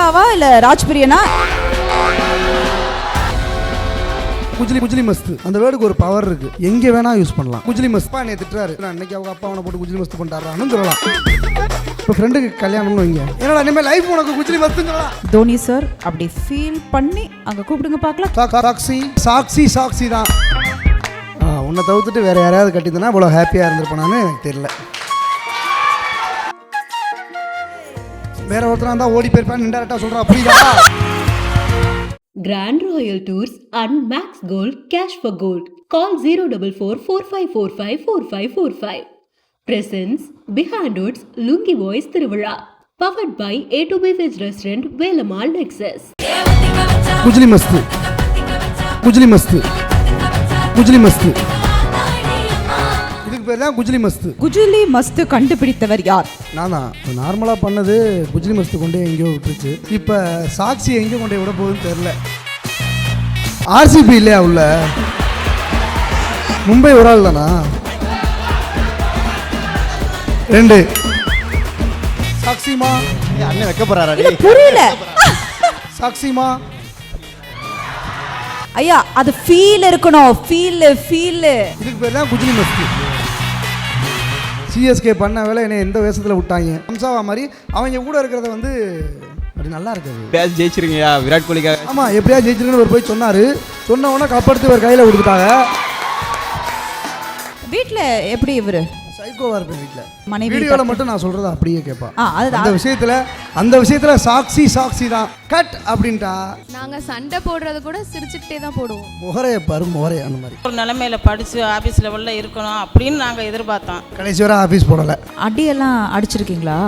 அம்சாவா இல்ல ராஜ்பிரியனா? குஜிலி மஸ்து அந்த வேர்டுக்கு ஒரு பவர் இருக்கு, எங்க வேணா யூஸ் பண்ணலாம். குஜிலி மஸ்து என்னை திட்டுறாரு, நான் அன்னைக்கு அவங்க அப்பா அவனை போட்டு குஜிலி மஸ்து பண்ணிட்டாரான்னு சொல்லலாம். இப்போ ஃப்ரெண்டுக்கு கல்யாணம்னு வைங்க, என்னடா இனிமேல் லைஃப் உனக்கு குஜிலி மஸ்துன்னு சொல்லலாம். தோனி சார் அப்படி ஃபீல் பண்ணி அங்க கூப்பிடுங்க பார்க்கலாம். சாக்சி தான். உன்னை தவிர்த்துட்டு வேற யாரையாவது கட்டியிருந்தேன்னா இவ்வளோ ஹாப்பியாக இருந்திருப்பேனான்னு எனக்கு தெரியல. வேற ஒருத்தரா இருந்தால் ஓடி போயிருப்பேன், இன்டெரக்டாக சொல்கிறா புரியுதா? Grand Royal Tours and Max Gold Cash for Gold. Call 044-4545-4545. Presents Behind Woods Lungi Boys Tiruvizha. Powered by A2B Veg Restaurant, Velamal Nexus. குஜிலி மஸ்து இதுக்கு பேர் தான் குஜிலி மஸ்து. குஜிலி மஸ்து கண்டுபிடித்தவர் யார்? நான் தான். நார்மலாக பண்ணது குஜிலி மஸ்து கொண்டே எங்கேயோ விட்டுருச்சு. இப்போ சாக்சி எங்கே கொண்டே விட போகுதுன்னு தெரில. ஆர்சிபி இல்லையா உள்ள? மும்பை ஒரு ஆள் தானா? 2 சாக்சிமா அண்ணன் வைக்க போறாரா? புரியல. சாக்சிமா ஐயா அது ஃபீல் இருக்கணும், ஃபீல். இதுக்கு பேர் தான் குஜிலி மஸ்து. சிஎஸ்கே பண்ண வேலை என்னை எந்த வேஷத்தில் விட்டாங்க. அம்சாவா மாதிரி அவங்க கூட இருக்கிறத வந்து அப்படி நல்லா இருக்குது. பேட்ச் ஜெயிச்சிருங்கயா விராட் கோலிக்காக. ஆமாம், எப்படியா ஜெயிச்சிருக்குன்னு ஒரு போய் சொன்னார். சொன்ன உடனே கப்படுத்து ஒரு கையில் கொடுத்துட்டாங்க. வீட்டில் எப்படி இவரு சைக்கோவாக இருப்பேன் வீட்டில். மனைவி வீடியோவில் மட்டும் நான் சொல்கிறத அப்படியே கேட்பான். அதுதான் அந்த விஷயத்தில் சாக்சி தான் கட் அப்படின்ட்டா. நாங்கள் சண்டை போடுறது கூட சிரிச்சுக்கிட்டே தான் போடுவோம். முகரைய அந்த மாதிரி ஒரு நிலைமையில படித்து ஆஃபீஸ் லெவலில் இருக்கணும் அப்படின்னு நாங்கள் எதிர்பார்த்தோம். கடைசி வரை ஆஃபீஸ் போடலை. அடியெல்லாம் அடிச்சிருக்கீங்களா?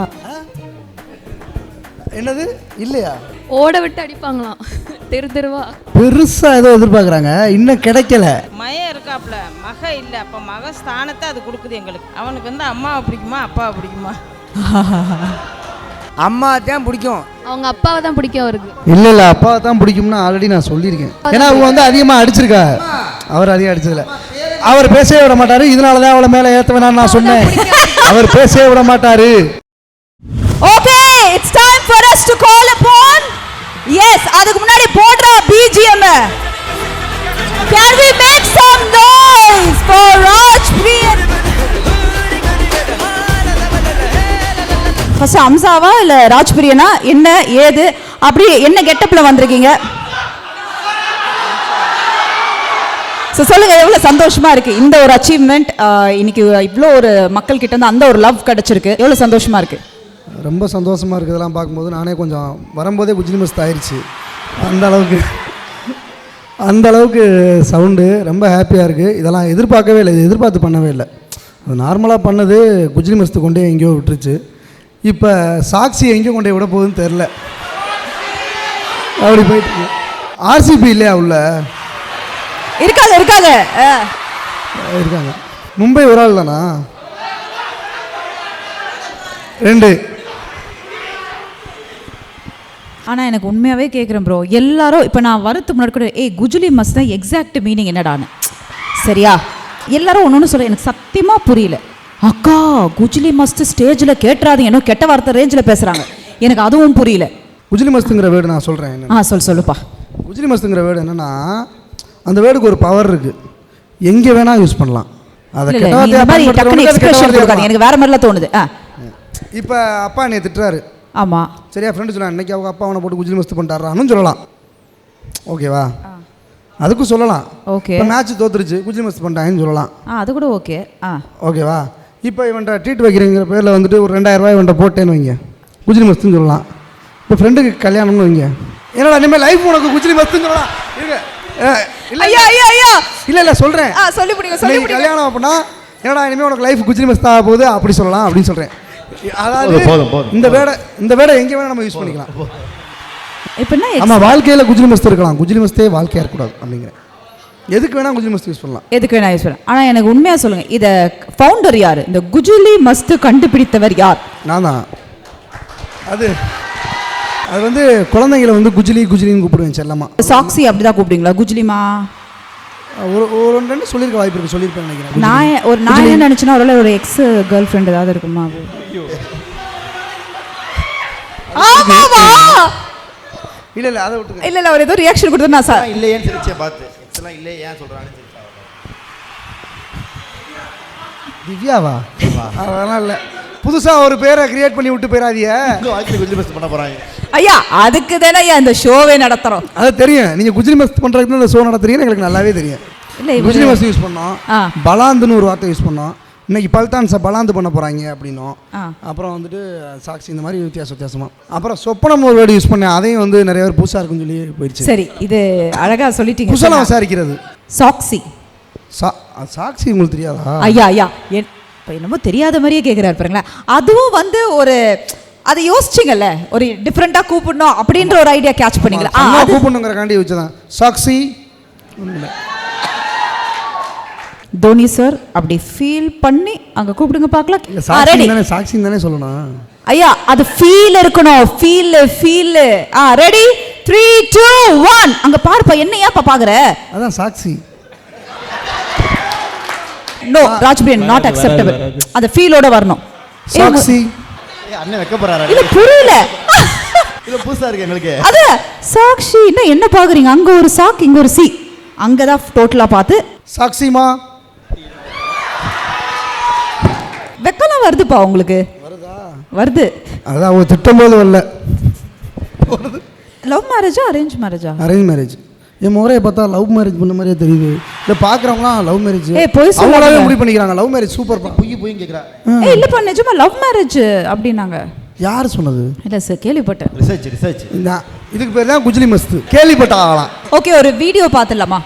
என்னது இல்லையா? ஓட விட்டு அடிப்பாங்களாம் தெருவா. பெருசாக ஏதோ எதிர்பார்க்குறாங்க, இன்னும் கிடைக்கல. மயம் இருக்காப்புல, மக இல்லை. அப்போ மக ஸ்தானத்தை அது கொடுக்குது எங்களுக்கு. அவனுக்கு வந்து அம்மாவை பிடிக்குமா அப்பாவை பிடிக்குமா? அம்மா தான் பிடிக்கும். அவங்க அப்பாவை தான் பிடிக்கும் அவருக்கு. இல்லை அப்பாவை தான் பிடிக்கும்னு ஆல்ரெடி நான் சொல்லியிருக்கேன். ஏன்னா அவங்க வந்து அதிகமாக அடிச்சிருக்கா, அவர் அதிகம் அடிச்சதில்ல. அவர் பேசவே விட மாட்டாரு, இதனால தான் அவளை மேலே ஏற்ற வேணாம்னு நான் சொன்னேன். அவர் பேசவே விட மாட்டாரு. Okay, it's time for us to call upon. Yes, அதுக்கு முன்னாடி போடுற BGM. Can we make some noise for Rajpriyan? First அம்சாவா இல்ல ராஜ்பிரியனா? என்ன ஏது அப்படி என்ன கெட்டப்ல வந்திருக்கீங்க? சொல்லுங்க, எவ்வளவு சந்தோஷமா இருக்கு இந்த ஒரு அச்சீவ்மெண்ட்? இன்னைக்கு இவ்வளோ ஒரு மக்கள் கிட்ட இருந்து அந்த ஒரு லவ் கிடைச்சிருக்கு, எவ்வளவு சந்தோஷமா இருக்கு? ரொம்ப சந்தோஷமாக இருக்கிறதெல்லாம் பார்க்கும்போது நானே கொஞ்சம் வரும்போதே குஜிலி மஸ்து ஆயிடுச்சு. அந்த அளவுக்கு சவுண்டு ரொம்ப ஹாப்பியாக இருக்குது. இதெல்லாம் எதிர்பார்க்கவே இல்லை, இது எதிர்பார்த்து பண்ணவே இல்லை. அது நார்மலாக பண்ணது குஜிலி மஸ்து கொண்டே எங்கேயோ விட்டுருச்சு. இப்போ சாக்சி எங்கேயோ கொண்டே விட போகுதுன்னு தெரில. அப்படி போயிட்டு ஆர்சிபி இல்லையா உள்ள? இருக்காங்க. மும்பை ஒரு ஆள் தானா? 2 ஆனால் எனக்கு உண்மையாகவே கேட்குறேன் ப்ரோ, எல்லாரும் இப்போ நான் வரத்துக்கு முன்னாடி கூட குஜிலி மஸ்த் தான் எக்ஸாக்ட் மீனிங் என்னடான்னு, சரியா? எல்லாரும் ஒன்று சொல்ல எனக்கு சத்தியமாக புரியல. அக்கா குஜிலி மஸ்த் ஸ்டேஜில் கேட்டுறாதீங்க, இன்னும் கெட்ட வார்த்தை ரேஞ்சில் பேசுகிறாங்க, எனக்கு அதுவும் புரியல. குஜிலி மஸ்துங்கிற வேர்டு நான் சொல்கிறேன். சொல்லுப்பா. குஜிலி மஸ்துங்கிற வேர்டு என்னென்னா, அந்த வேர்டுக்கு ஒரு பவர் இருக்குது, எங்கே வேணால் யூஸ் பண்ணலாம். அதை எனக்கு வேற மாதிரிலாம் தோணுது. இப்போ அப்பா என்னை திட்டுறாரு, ஆமாம் சரியா? ஃப்ரெண்டு சொன்னா அன்னைக்கு அவங்க அப்பா அவனை போட்டு குஜிலி மஸ்து பண்ணிட்டாரான்னு சொல்லலாம். ஓகேவா? அதுக்கும் சொல்லலாம். ஓகே. மேட்ச் தோத்துருச்சு குஜிலி மஸ்து பண்ணிட்டாங்கன்னு சொல்லலாம். அது கூட ஓகே. ஓகேவா? இப்போ இவன்ட்ட ட்ரீட் வைக்கிறங்கிற பேரில் வந்துட்டு ஒரு 2000 ரூபாய் இவன்ட்ட போட்டேன்னு வைங்க, குஜிலி மஸ்துன்னு சொல்லலாம். இப்போ ஃப்ரெண்டுக்கு கல்யாணம்னு வைங்க, என்னடா இனிமேல் லைஃப் உனக்கு குஜிலி மஸ்துன்னு சொல்லலாம். இல்லை சொல்கிறேன், கல்யாணம் அப்படின்னா என்னடா இனிமேல் உனக்கு லைஃப் குஜிலி மஸ்து ஆக போகுது அப்படி சொல்லலாம் அப்படின்னு சொல்கிறேன். அதாவது இந்த வேடை எங்கே வேணால் நம்ம யூஸ் பண்ணிக்கலாம். இப்போ நம்ம வாழ்க்கையில் குஜிலி மஸ்து இருக்கலாம், குஜிலி மஸ்தே வாழ்க்கையாக இருக்கக்கூடாது அப்படிங்கிற. எதுக்கு வேணால் குஜிலி மஸ்து யூஸ் பண்ணலாம், எதுக்கு வேணால் யூஸ் பண்ணலாம். ஆனால் எனக்கு உண்மையாக சொல்லுங்கள், இதை ஃபவுண்டர் யார்? இந்த குஜிலி மஸ்து கண்டுபிடித்தவர் யார்? நான் தான். அது வந்து குழந்தைங்களை வந்து குஜிலின்னு கூப்பிடுவேன் செல்லம்மா. சாக்சி அப்படி தான் கூப்பிடுங்களா? குஜிலிமா ஒரு 2 சொல்லியிருக்க வாய்ப்பு இருக்குது, சொல்லியிருப்பேன் நினைக்கிறேன். நான் என்ன நினச்சேன்னா ஒரு எக்ஸ் கேர்ள் ஃப்ரெண்ட் ஏதாவது இருக்குமா? இல்லை அதை விட்டுங்க. இல்ல அவர் ஏதோ ரியாக்ஷன் கொடுத்து நான் சார் இல்லையேன்னு சிரிச்சே பார்த்து எக்ஸ்லாம் இல்லை ஏன் சொல்கிறான்னு சிரிச்சா திவ்யாவா? அதெல்லாம் இல்லை, புதுசாக ஒரு பேரை கிரியேட் பண்ணி விட்டு போயிடாதீங்க. வாழ்க்கை குஜிலி மஸ்து பண்ண போகிறாங்க. ஐயா அதுக்கு தானே ஐயா இந்த ஷோவே நடத்துறோம். அது தெரியும், நீங்கள் குஜிலி மஸ்த் பண்ணுறதுக்கு இந்த ஷோ நடத்துறீங்கன்னு எங்களுக்கு நல்லாவே தெரியும். இல்லை குஜிலி மஸ்த் யூஸ் பண்ணோம், பலாந்துன்னு ஒரு வார்த்தை யூஸ் பண்ணோம், இன்னைக்கு பல்தான் பலாந்து பண்ண போகிறாங்க அப்படின்னும், அப்புறம் வந்துட்டு சாக்சி, இந்த மாதிரி வித்தியாசமாக. அப்புறம் சொப்பனம் ஒரு வேர்டு யூஸ் பண்ணேன், அதையும் வந்து நிறைய பேர் புதுசாக இருக்குன்னு சொல்லி போயிடுச்சு. சரி இது அழகா சொல்லிட்டீங்க. குசலம் விசாரிக்கிறது சாக்சி. சாக்சி உங்களுக்கு தெரியாதா? ஐயா ஐயா இப்போ என்னமோ தெரியாத மாதிரியே கேட்குறாரு பாருங்களேன். அதுவும் வந்து ஒரு அதை யோசிச்சிங்கல்ல, ஒரு டிஃப்ரெண்ட்டாக கூப்பிடணும் அப்படின்ற ஒரு ஐடியா கேட்ச் பண்ணிங்களா? கூப்பிடணுங்கிறக்காண்டி வச்சுதான் சாக்சி. தோனி சார் அப்படி ஃபீல் பண்ணி அங்கே கூப்பிடுங்க பார்க்கலாம். சாக்சி தானே சொல்லணும் ஐயா, அது ஃபீல் இருக்கணும், ஃபீல். ரெடி 3 2 1 அங்கே பாருப்பா, என்னையா பார்க்குற? அதான் Sakshi. No Rajpriyan, not acceptable. அந்த ஃபீலோட வரணும். சாக்சி அண்ணன் வைக்க போறாரு. இல்ல புரியல, இது புதுசா இருக்கு எங்களுக்கு. அது சாக்ஷி என்ன பாக்குறீங்க? அங்க ஒரு சாக், இங்க ஒரு சி, அங்கதான் டோட்டலா பார்த்து சாக்சிமா வெக்கலாம் வருதுப்பா உங்களுக்கு. வருது. அதான் அவங்க திட்டம் போது வரல. லவ் மேரேஜா அரேஞ்ச் மேரேஜா? Arrange marriage. என் முறையை பார்த்தா லவ் மேரேஜ் பண்ண மாதிரியே தெரியுது. இல்லை பார்க்குறவங்களாம் லவ் மேரேஜ் அவங்களாவே முடிவு பண்ணிக்கிறாங்க. லவ் மேரேஜ் சூப்பர்ப்பா. பொய் கேட்குறா. இல்லைப்பா நிஜமா லவ் மேரேஜ் அப்படின்னாங்க. யார் சொன்னது? இல்லை சார் கேள்விப்பட்டேன். ரிசர்ச். இதுக்கு பேர் தான் குஜிலி மஸ்து. கேள்விப்பட்ட ஆகலாம். ஓகே ஒரு வீடியோ பார்த்துடலாமா?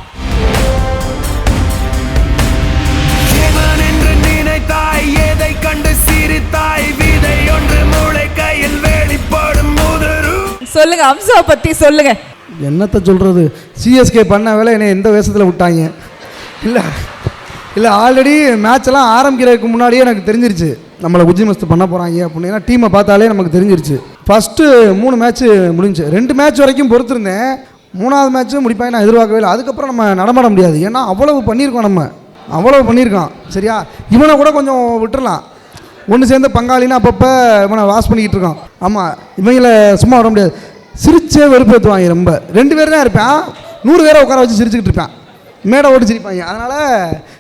எதை கண்டு சிரித்தாய் விதை ஒன்று மூளை கையில் வெளிப்படும் முதரு. சொல்லுங்க அம்சாவை பத்தி சொல்லுங்க. என்னத்தை சொல்கிறது, சிஎஸ்கே பண்ண வேலை என்னை எந்த வேஷத்தில் விட்டாங்க. இல்லை ஆல்ரெடி மேட்செல்லாம் ஆரம்பிக்கிறதுக்கு முன்னாடியே எனக்கு தெரிஞ்சிருச்சு நம்மளை குஜிலி மஸ்து பண்ண போகிறாங்க அப்படின்னு. ஏன்னா டீமை பார்த்தாலே நமக்கு தெரிஞ்சிருச்சு. ஃபஸ்ட்டு 3 மேட்ச்சு முடிஞ்சு, 2 மேட்ச் வரைக்கும் பொறுத்திருந்தேன். 3ஆவது மேட்ச்சும் முடிப்பாங்க நான் எதிர்பார்க்கவே இல்லை. அதுக்கப்புறம் நம்ம நடமாட முடியாது, ஏன்னா அவ்வளவு பண்ணியிருக்கோம். சரியா, இவனை கூட கொஞ்சம் விட்டுறலாம், ஒன்று சேர்ந்து பங்காளின்னு அப்பப்போ இவனை வாஷ் பண்ணிக்கிட்டு இருக்கான். ஆமாம், இவங்களை சும்மா விட முடியாது. சிரிச்சே வெறுப்பேற்றுவாங்க ரொம்ப. 2 பேர் தான் இருப்பேன், 100 பேரை உட்கார வச்சு சிரிச்சுக்கிட்டு இருப்பேன், மேடை ஓட்டு சிரிப்பாங்க. அதனால்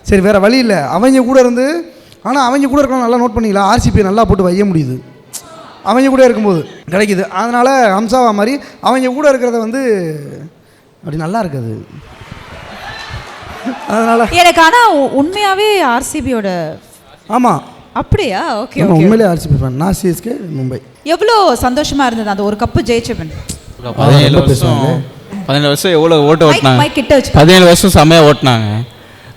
சரி வேறு வழி இல்லை, அவங்க கூட இருந்து. ஆனால் அவங்க கூட இருக்கலாம், நல்லா நோட் பண்ணிக்கலாம், ஆர்சிபி நல்லா போட்டு வைய முடியுது அவங்க கூட இருக்கும்போது கிடைக்குது. அதனால் ஹம்சாவா மாதிரி அவங்க கூட இருக்கிறத வந்து அப்படி நல்லா இருக்குது. அதனால் எனக்கு ஆனால் உண்மையாகவே ஆர்சிபியோட. ஆமாம் அப்படியா? ஓகே உண்மையிலே ஆர்சிபி ஃபேன். நான் சிஎஸ்கே மும்பை. எவ்வளோ சந்தோஷமா இருந்தது அந்த ஒரு கப்பு ஜெயிச்சவன். 17 வருஷம் எவ்வளோ ஓட்டு ஓட்டினாங்க. 17 வருஷம் செம்மையாக ஓட்டினாங்க.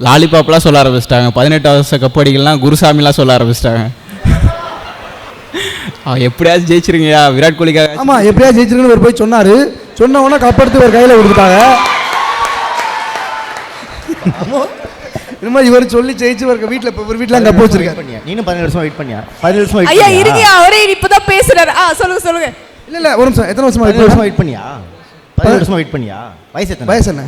லாலிபாப்லாம் சொல்ல ஆரம்பிச்சிட்டாங்க. 18 வருஷம் கப் அடிக்கலாம் குருசாமிலாம் சொல்ல ஆரம்பிச்சிட்டாங்க. எப்படியாச்சும் ஜெயிச்சிருங்கயா விராட் கோலிக்காக. ஆமாம் எப்படியா ஜெயிச்சிருங்கன்னு ஒரு போய் சொன்னார். சொன்ன உடனே கப் எடுத்து ஒரு கையில் கொடுத்துட்டாங்க. இந்த மாதிரி இவர் சொல்லி ஜெயிச்சு ஒரு வீட்டில் இப்போ ஒரு வீட்டில் கப் வச்சிருக்காரு. நீனும் 17 வருஷம் வெயிட் பண்ணியா? 17 வருஷம் வெயிட் ஐயா இருங்க, அவரே இப்போதான் பேசுறாரு. சொல்லுங்க. இல்லை ஒரு நிமிஷம், எத்தனை வருஷமா 17 வருஷம் வெயிட் பண்ணியா? 17 வருஷமா வெயிட் பண்ணியா? வயசு என்ன?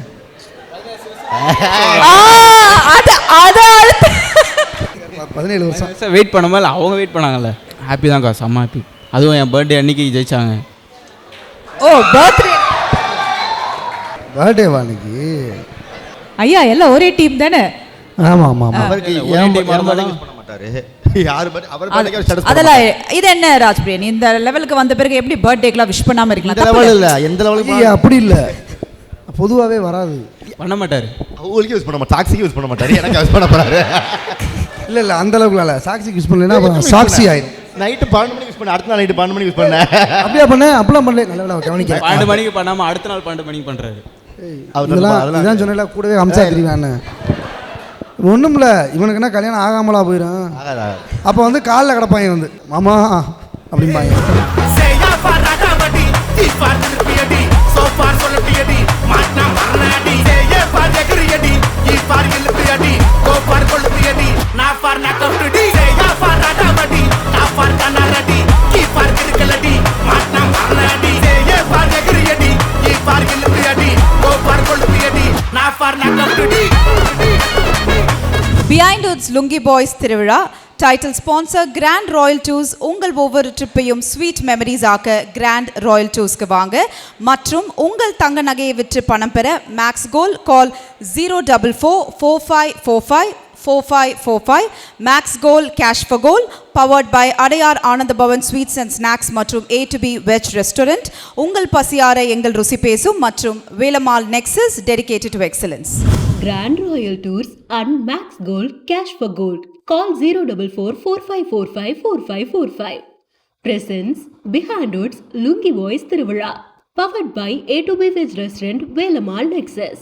17 வருஷம் வெயிட் பண்ணாமல் அவங்க வெயிட் பண்ணாங்கல்ல, ஹாப்பி தான்க்கா, செம்ம ஹாப்பி. அதுவும் என் பர்த்டே அன்னைக்கு ஜெயிச்சாங்க. பர்த்டேவா அன்னைக்கு? ஐயா எல்லாம் ஒரே டீம் தானே? ஆமாம். அதெல்லாம் இது என்ன ராஜ்பிரியன், இந்த லெவலுக்கு வந்த பிறகு எப்படி பர்த்டேக்கெல்லாம் விஷ் பண்ணாமல் இருக்கலாம்? எந்த லெவலுக்கு அப்படி இல்லை, பொதுவாகவே வராது, பண்ண மாட்டார். அவங்களுக்கு யூஸ் பண்ண மாட்டார், டாக்ஸிக்கு யூஸ் பண்ண மாட்டார், எனக்கு யூஸ் பண்ண போறாரு. இல்லை அந்த அளவுக்கு இல்லை, சாக்ஸிக்கு யூஸ் பண்ணலைன்னா சாக்ஸி ஆயிடும். நைட்டு 12 மணிக்கு யூஸ் பண்ண, அடுத்த நாள் நைட்டு 12 மணிக்கு யூஸ் பண்ணேன். அப்படியா பண்ணேன்? அப்படிலாம் பண்ணல, நல்லா கவனிக்கிறேன். 12 மணிக்கு பண்ணாமல் அடுத்த நாள் 12 மணிக்கு பண்ணுறாரு. இதெல்லாம் சொன்னல கூடவே அம்சா தெரியுவான்னு. ஒன்றும் இல்லை, இவனுக்கு என்ன கல்யாணம் ஆகாமலா போயிடும். அப்போ வந்து காலில் கிடப்பாங்க வந்து மாமா அப்படிம்பாங்க. Behind Foods Lungi Boys Thiruvizha title sponsor Grand Royal Tours. உங்கள் ஒவ்வொரு ட்ரிப்பையும் ஸ்வீட் மெமரிஸ் ஆக்க கிராண்ட் ராயல் டூர்ஸ்க்கு வாங்க. மற்றும் உங்கள் தங்க நகையை விற்று பணம் பெற Max Gold call 04445454545. Max Gold cash for gold powered by Adyar Ananda Bhavan sweets and snacks மற்றும் A2B வெஜ் ரெஸ்டாரண்ட். உங்கள் பசியார எங்கள் ருசி பேசும் மற்றும் Velammal nexus dedicated to excellence. Grand Royal Tours and Max Gold Cash for Gold. Call 04445454545. Presents Behind Woods Lungi Boys Tiruvizha. Powered by A2B Veg Restaurant Velammal Nexus.